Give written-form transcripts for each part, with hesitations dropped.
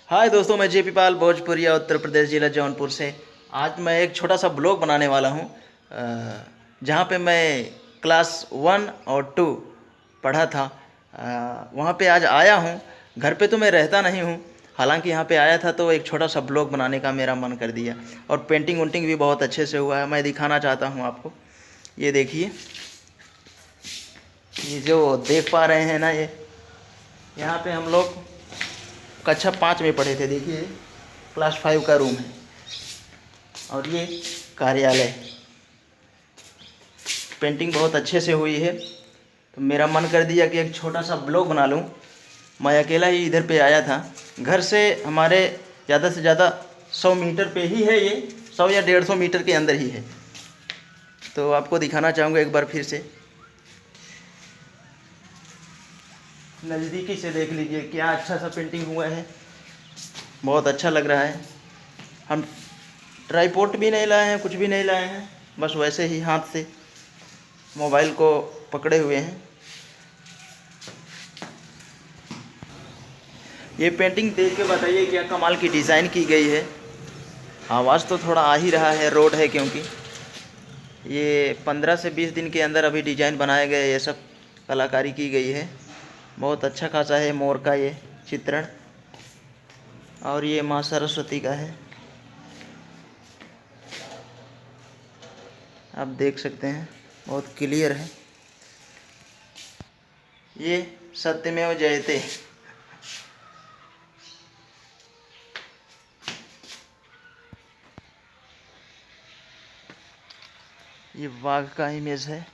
हाय दोस्तों, मैं जेपी पाल भोजपुरिया उत्तर प्रदेश जिला जौनपुर से। आज मैं एक छोटा सा ब्लॉग बनाने वाला हूँ, जहाँ पे मैं क्लास 1 और 2 पढ़ा था। वहाँ पे आज आया हूँ। घर पे तो मैं रहता नहीं हूँ, हालांकि यहाँ पे आया था तो एक छोटा सा ब्लॉग बनाने का मेरा मन कर दिया। और पेंटिंग वेंटिंग भी बहुत अच्छे से हुआ है, मैं दिखाना चाहता हूँ आपको। ये देखिए, ये जो देख पा रहे हैं ना, ये यहाँ पे हम लोग कक्षा 5 में पढ़े थे। देखिए, क्लास 5 का रूम है और ये कार्यालय। पेंटिंग बहुत अच्छे से हुई है, तो मेरा मन कर दिया कि एक छोटा सा ब्लॉग बना लूँ। मैं अकेला ही इधर पे आया था। घर से हमारे ज़्यादा से ज़्यादा 100 मीटर पे ही है ये, 100 या 150 मीटर के अंदर ही है। तो आपको दिखाना चाहूँगा एक बार फिर से। नज़दीकी से देख लीजिए क्या अच्छा सा पेंटिंग हुआ है, बहुत अच्छा लग रहा है। हम ट्राईपोर्ट भी नहीं लाए हैं, कुछ भी नहीं लाए हैं, बस वैसे ही हाथ से मोबाइल को पकड़े हुए हैं। ये पेंटिंग देख के बताइए क्या कमाल की डिज़ाइन की गई है। आवाज़ तो थोड़ा आ ही रहा है, रोड है क्योंकि। ये 15 से 20 दिन के अंदर अभी डिज़ाइन बनाए गए, ये सब कलाकारी की गई है। बहुत अच्छा खासा है मोर का ये चित्रण, और ये माँ सरस्वती का है, आप देख सकते हैं, बहुत क्लियर है। ये सत्यमेव जयते। ये वाघ का इमेज है।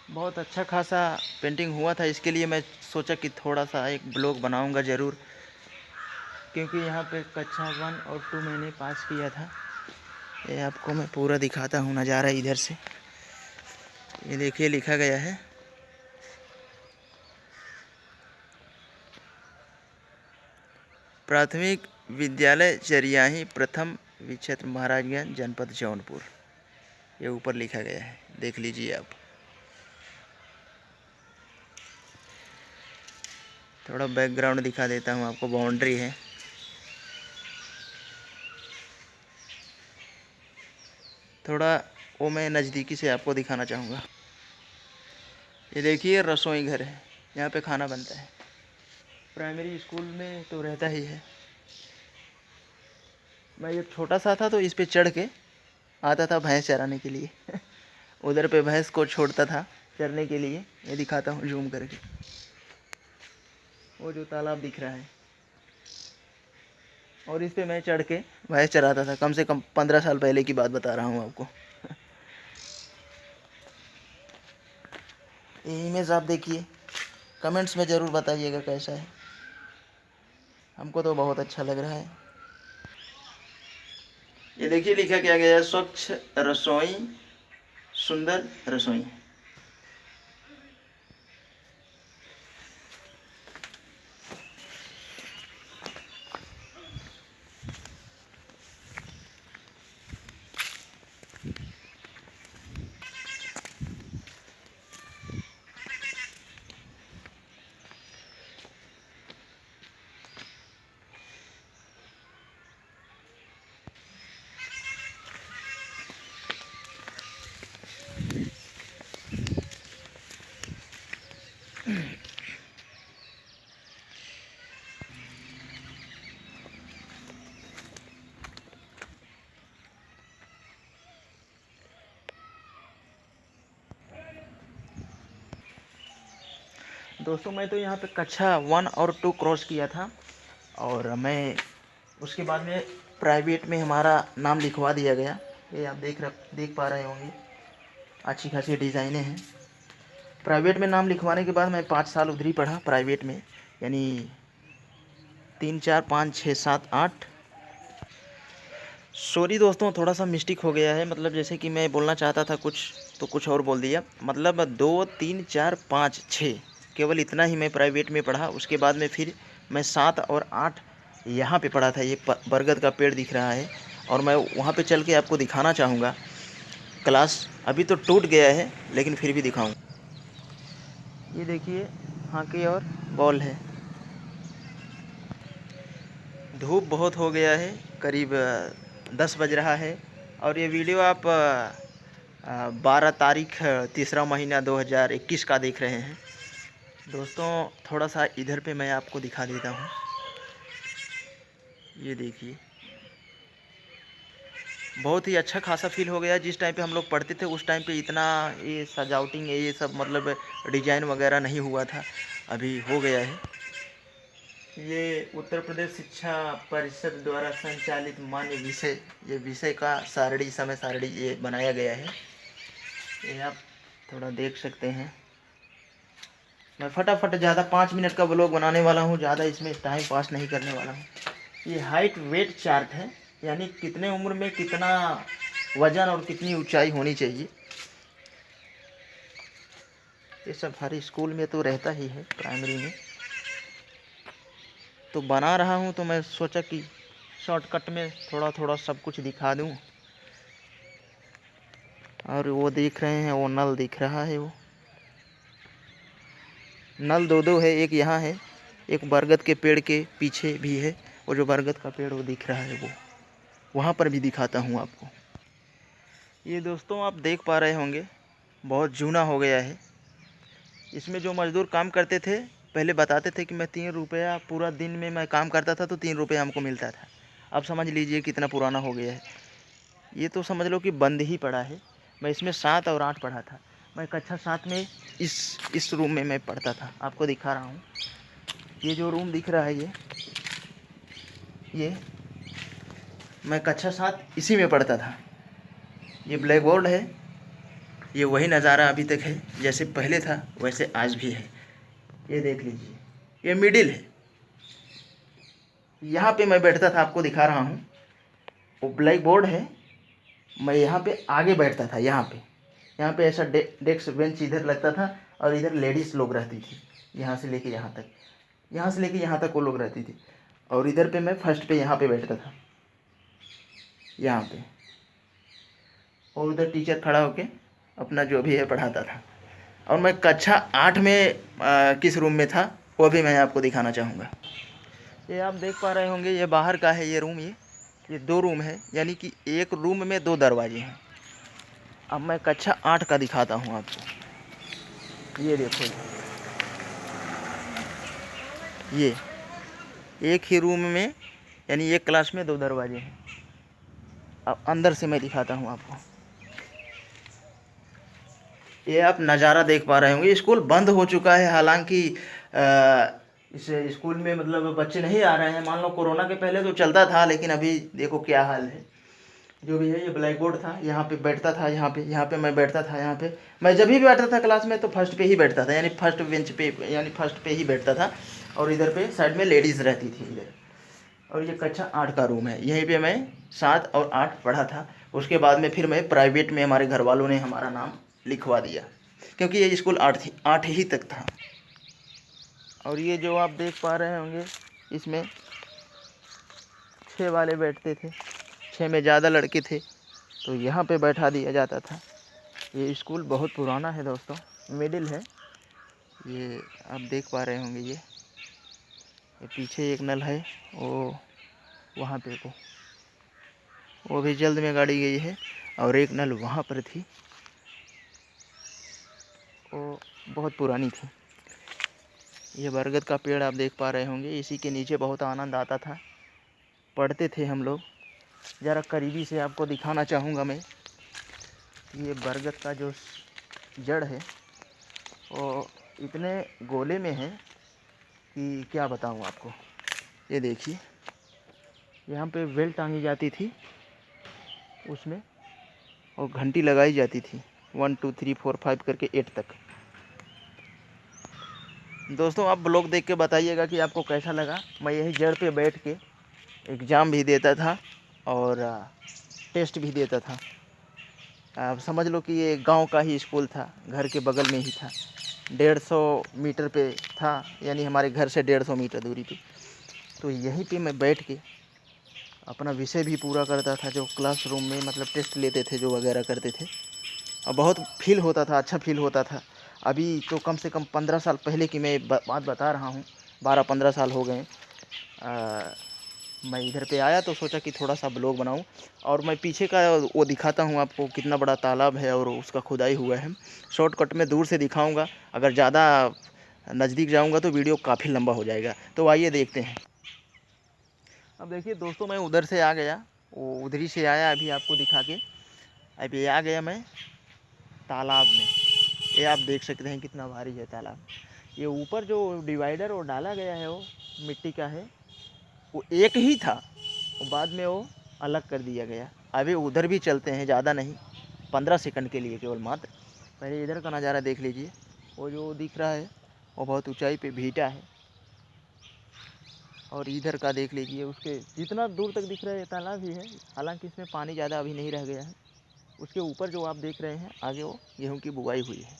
बहुत अच्छा खासा पेंटिंग हुआ था, इसके लिए मैं सोचा कि थोड़ा सा एक ब्लॉग बनाऊंगा ज़रूर, क्योंकि यहाँ पे कक्षा 1 और 2 मैंने पास किया था। ये आपको मैं पूरा दिखाता हूँ नज़ारा इधर से। ये देखिए लिखा गया है, प्राथमिक विद्यालय चरियाही प्रथम विक्षेत्र महाराजगंज जनपद जौनपुर। ये ऊपर लिखा गया है, देख लीजिए आप। थोड़ा बैकग्राउंड दिखा देता हूँ आपको, बाउंड्री है। थोड़ा वो मैं नज़दीकी से आपको दिखाना चाहूँगा। ये देखिए रसोई घर है, यहाँ पे खाना बनता है। प्राइमरी स्कूल में तो रहता ही है। मैं जब छोटा सा था तो इस पे चढ़ के आता था भैंस चराने के लिए उधर पे भैंस को छोड़ता था चरने के लिए। ये दिखाता हूँ जूम करके, वो जो तालाब दिख रहा है, और इस पे मैं चढ़ के भैंस चराता था। कम से कम 15 साल पहले की बात बता रहा हूँ आपको। ये इमेज आप देखिए, कमेंट्स में ज़रूर बताइएगा कैसा है। हमको तो बहुत अच्छा लग रहा है। ये देखिए लिखा क्या गया है, स्वच्छ रसोई सुंदर रसोई। दोस्तों, मैं तो यहाँ पे कक्षा 1 और 2 क्रॉस किया था, और मैं उसके बाद में प्राइवेट में हमारा नाम लिखवा दिया गया। ये आप देख पा रहे होंगे, अच्छी खासी डिज़ाइनें हैं। प्राइवेट में नाम लिखवाने के बाद मैं 5 साल उधर ही पढ़ा प्राइवेट में, यानी 3 4 5 6 7 8। सॉरी दोस्तों, थोड़ा सा मिस्टेक हो गया है, मतलब जैसे कि मैं बोलना चाहता था कुछ तो कुछ और बोल दिया। मतलब 2 3 4 5 6, केवल इतना ही मैं प्राइवेट में पढ़ा। उसके बाद में फिर मैं 7 और 8 यहाँ पे पढ़ा था। ये बरगद का पेड़ दिख रहा है, और मैं वहाँ पे चल के आपको दिखाना चाहूँगा। क्लास अभी तो टूट गया है, लेकिन फिर भी दिखाऊँ। ये देखिए, हाँ की और बॉल है। धूप बहुत हो गया है, करीब 10 बज रहा है और ये वीडियो आप 12 तारीख तीसरा महीना 2021 का देख रहे हैं। दोस्तों थोड़ा सा इधर पे मैं आपको दिखा देता हूँ। ये देखिए, बहुत ही अच्छा खासा फील हो गया। जिस टाइम पे हम लोग पढ़ते थे उस टाइम पे इतना ये सजावटिंग ये सब मतलब डिजाइन वगैरह नहीं हुआ था, अभी हो गया है। ये उत्तर प्रदेश शिक्षा परिषद द्वारा संचालित मान्य विषय, ये विषय का सारणी, समय सारणी ये बनाया गया है। ये आप थोड़ा देख सकते हैं। मैं फटाफट ज़्यादा 5 मिनट का ब्लॉग बनाने वाला हूँ, ज़्यादा इसमें टाइम पास नहीं करने वाला हूँ। ये हाइट वेट चार्ट है, यानी कितने उम्र में कितना वजन और कितनी ऊंचाई होनी चाहिए। ये सब हर स्कूल में तो रहता ही है, प्राइमरी में तो बना रहा हूँ। तो मैं सोचा कि शॉर्टकट में थोड़ा थोड़ा सब कुछ दिखा दूँ। और वो देख रहे हैं, वो नल दिख रहा है, वो नल दो है, एक यहाँ है, एक बरगद के पेड़ के पीछे भी है। वो जो बरगद का पेड़ वो दिख रहा है, वो वहाँ पर भी दिखाता हूँ आपको। ये दोस्तों आप देख पा रहे होंगे, बहुत जूना हो गया है। इसमें जो मज़दूर काम करते थे पहले बताते थे कि मैं 3 रुपया पूरा दिन में मैं काम करता था तो 3 रुपये हमको मिलता था। अब समझ लीजिए कितना पुराना हो गया है। ये तो समझ लो कि बंद ही पड़ा है। मैं इसमें 7 और 8 पढ़ा था। मैं कक्षा 7 में इस रूम में मैं पढ़ता था। आपको दिखा रहा हूँ, ये जो रूम दिख रहा है ये मैं कक्षा 7 इसी में पढ़ता था। ये ब्लैक बोर्ड है, ये वही नज़ारा अभी तक है, जैसे पहले था वैसे आज भी है। ये देख लीजिए, ये मिडिल है, यहाँ पे मैं बैठता था, आपको दिखा रहा हूँ। वो ब्लैक बोर्ड है, मैं यहाँ पे आगे बैठता था। यहाँ पे ऐसा डेस्क बेंच इधर लगता था और इधर लेडीज़ लोग रहती थी, यहाँ से लेके यहाँ तक, यहाँ से लेके यहाँ तक वो लोग रहती थी। और इधर पे मैं फर्स्ट पे यहाँ पे बैठता था, यहाँ पे। और उधर टीचर खड़ा होके अपना जो भी है पढ़ाता था। और मैं कक्षा 8 में किस रूम में था वो भी मैं आपको दिखाना चाहूँगा। ये आप देख पा रहे होंगे, ये बाहर का है ये रूम। ये 2 रूम है, यानी कि एक रूम में 2 दरवाजे हैं। अब मैं कक्षा 8 का दिखाता हूँ आपको। ये देखो, ये एक ही रूम में, यानी एक क्लास में 2 दरवाजे हैं। अब अंदर से मैं दिखाता हूँ आपको। ये आप नज़ारा देख पा रहे होंगे। स्कूल बंद हो चुका है, हालांकि इस स्कूल में मतलब बच्चे नहीं आ रहे हैं। मान लो कोरोना के पहले तो चलता था, लेकिन अभी देखो क्या हाल है। जो भी है, ये ब्लैक बोर्ड था, यहाँ पे बैठता था, यहाँ पे मैं बैठता था। यहाँ पे मैं जब भी बैठता था क्लास में तो फर्स्ट पे ही बैठता था, यानी फर्स्ट बेंच पे, यानी फर्स्ट पे ही बैठता था। और इधर पे साइड में लेडीज़ रहती थी इधर। और ये कक्षा 8 का रूम है, यहीं पे मैं 7 और 8 पढ़ा था। उसके बाद में फिर मैं प्राइवेट में, हमारे घर वालों ने हमारा नाम लिखवा दिया, क्योंकि ये स्कूल 8 ही तक था। और ये जो आप देख पा रहे होंगे, इसमें 6 वाले बैठते थे। 6 में ज़्यादा लड़के थे तो यहाँ पे बैठा दिया जाता था। ये स्कूल बहुत पुराना है दोस्तों, मिडिल है। ये आप देख पा रहे होंगे, ये पीछे एक नल है, वो वहाँ पे वो भी जल्द में गाड़ी गई है। और एक नल वहाँ पर थी, वो बहुत पुरानी थी। ये बरगद का पेड़ आप देख पा रहे होंगे, इसी के नीचे बहुत आनंद आता था, पढ़ते थे हम लोग। ज़रा करीबी से आपको दिखाना चाहूँगा मैं। ये बरगद का जो जड़ है वो इतने गोले में है कि क्या बताऊँ आपको। ये देखिए, यहाँ पे बेल टांगी जाती थी उसमें, और घंटी लगाई जाती थी 1 2 3 4 5 करके 8 तक। दोस्तों आप ब्लॉग देख के बताइएगा कि आपको कैसा लगा। मैं यही जड़ पे बैठ के एग्ज़ाम भी देता था और टेस्ट भी देता था। आप समझ लो कि ये गांव का ही स्कूल था, घर के बगल में ही था। 150 मीटर पे था, यानी हमारे घर से 150 मीटर दूरी पे। तो यहीं पे मैं बैठ के अपना विषय भी पूरा करता था, जो क्लासरूम में मतलब टेस्ट लेते थे जो वगैरह करते थे। और बहुत फील होता था, अच्छा फील होता था। अभी तो कम से कम 15 साल पहले की मैं बात बता रहा हूँ, 12-15 साल हो गए। मैं इधर पे आया तो सोचा कि थोड़ा सा ब्लॉग बनाऊं। और मैं पीछे का वो दिखाता हूं आपको, कितना बड़ा तालाब है और उसका खुदाई हुआ है। शॉर्टकट में दूर से दिखाऊंगा, अगर ज़्यादा नज़दीक जाऊंगा तो वीडियो काफ़ी लंबा हो जाएगा। तो आइए देखते हैं। अब देखिए दोस्तों, मैं उधर से आ गया, वो उधरी से आया अभी आपको दिखा के। अभी आ गया मैं तालाब में। ये आप देख सकते हैं कितना भारी है तालाब। ये ऊपर जो डिवाइडर वो डाला गया है वो मिट्टी का है, वो एक ही था, और बाद में वो अलग कर दिया गया। अभी उधर भी चलते हैं, ज़्यादा नहीं, 15 सेकंड के लिए केवल मात्र। पहले इधर का नज़ारा देख लीजिए। वो जो दिख रहा है वो बहुत ऊंचाई पे भीटा है, और इधर का देख लीजिए, उसके जितना दूर तक दिख रहा है तालाब ही है। हालांकि इसमें पानी ज़्यादा अभी नहीं रह गया है। उसके ऊपर जो आप देख रहे हैं आगे, वो गेहूँ की बुआई हुई है।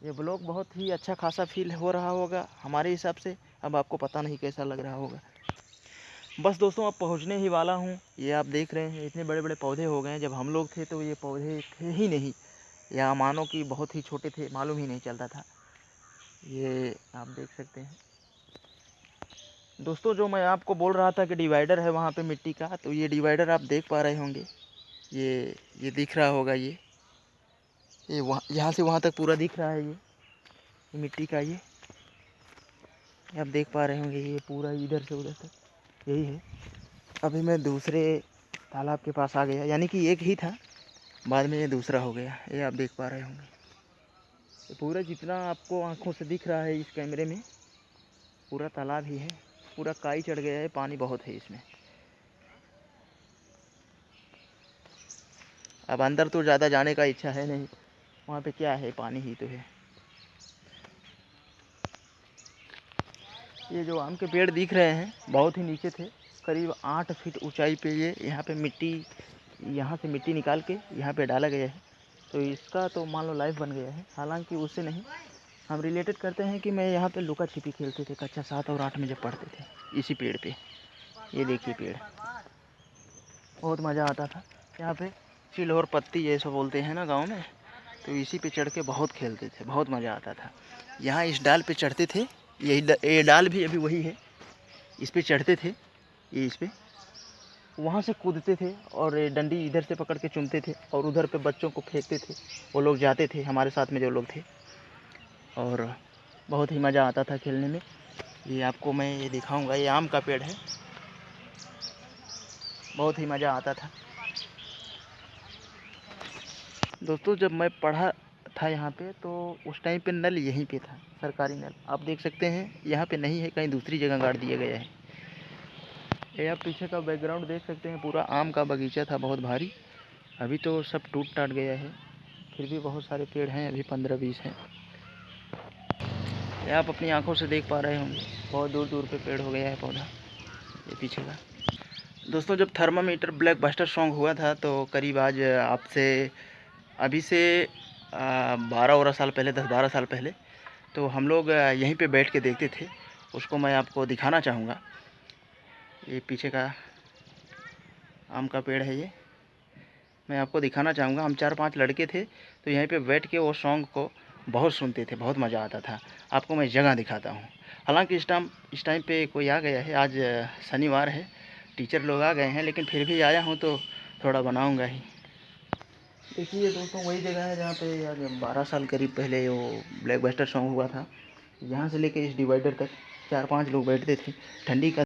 ये ब्लॉग बहुत ही अच्छा खासा फील हो रहा होगा हमारे हिसाब से। अब आपको पता नहीं कैसा लग रहा होगा। बस दोस्तों, अब पहुंचने ही वाला हूं। ये आप देख रहे हैं इतने बड़े बड़े पौधे हो गए हैं। जब हम लोग थे तो ये पौधे थे ही नहीं, या मानो कि बहुत ही छोटे थे, मालूम ही नहीं चलता था। ये आप देख सकते हैं दोस्तों, जो मैं आपको बोल रहा था कि डिवाइडर है वहाँ पे मिट्टी का, तो ये डिवाइडर आप देख पा रहे होंगे। ये दिख रहा होगा। ये वहाँ, यहाँ से वहाँ तक पूरा दिख रहा है। ये मिट्टी का ये आप देख पा रहे होंगे। ये पूरा इधर से उधर तक यही है। अभी मैं दूसरे तालाब के पास आ गया, यानी कि एक ही था, बाद में ये दूसरा हो गया। ये आप देख पा रहे होंगे। ये पूरा जितना आपको आंखों से दिख रहा है इस कैमरे में, पूरा तालाब ही है। पूरा काई चढ़ गया है, पानी बहुत है इसमें। अब अंदर तो ज़्यादा जाने का इच्छा है नहीं, वहाँ पे क्या है, पानी ही तो है। ये जो आम के पेड़ दिख रहे हैं बहुत ही नीचे थे, करीब 8 फीट ऊंचाई पे। ये यहाँ पे मिट्टी, यहाँ से मिट्टी निकाल के यहाँ पे डाला गया है। तो इसका तो मान लो लाइफ बन गया है। हालांकि उससे नहीं, हम रिलेटेड करते हैं कि मैं यहाँ पे लुका छिपी खेलते थे कक्षा 7 और 8 में जब पढ़ते थे, इसी पेड़ पे। ये देखिए पेड़, बहुत मज़ा आता था यहाँ पे। चिल्होर पत्ती जैसा बोलते हैं ना गाँव में, तो इसी पे चढ़ के बहुत खेलते थे, बहुत मज़ा आता था। यहाँ इस डाल पे चढ़ते थे। ये डाल भी अभी वही है, इस पे चढ़ते थे। ये इस पे वहाँ से कूदते थे, और ये डंडी इधर से पकड़ के चूमते थे, और उधर पे बच्चों को फेंकते थे। वो लोग जाते थे हमारे साथ में जो लोग थे, और बहुत ही मज़ा आता था खेलने में। ये आपको मैं ये दिखाऊंगा। ये आम का पेड़ है, बहुत ही मज़ा आता था दोस्तों। जब मैं पढ़ा था यहाँ पे, तो उस टाइम पे नल यहीं पे था, सरकारी नल। आप देख सकते हैं यहाँ पे नहीं है, कहीं दूसरी जगह गाड़ दिया गया है। ये आप पीछे का बैकग्राउंड देख सकते हैं, पूरा आम का बगीचा था बहुत भारी। अभी तो सब टूट टाट गया है, फिर भी बहुत सारे पेड़ हैं, अभी 15-20 हैं। ये आप अपनी आंखों से देख पा रहे होंगे, बहुत दूर दूर पे पेड़ हो गया है पौधा। ये पीछे का दोस्तों, जब थर्मामीटर ब्लॉकबस्टर सॉन्ग हुआ था, तो करीब आज आपसे अभी से 12-13 साल पहले, 10-12 साल पहले, तो हम लोग यहीं पे बैठ के देखते थे। उसको मैं आपको दिखाना चाहूँगा। ये पीछे का आम का पेड़ है, ये मैं आपको दिखाना चाहूँगा। हम 4-5 लड़के थे, तो यहीं पे बैठ के वो सॉन्ग को बहुत सुनते थे, बहुत मज़ा आता था। आपको मैं जगह दिखाता हूँ। हालांकि इस टाइम पे कोई आ गया है, आज शनिवार है, टीचर लोग आ गए हैं, लेकिन फिर भी आया हूँ तो थोड़ा बनाऊँगा ही। देखिए दोस्तों, वही जगह है जहाँ पे आज 12 साल करीब पहले वो ब्लॉकबस्टर सॉन्ग हुआ था। यहाँ से लेके इस डिवाइडर तक 4-5 लोग बैठते थे। ठंडी का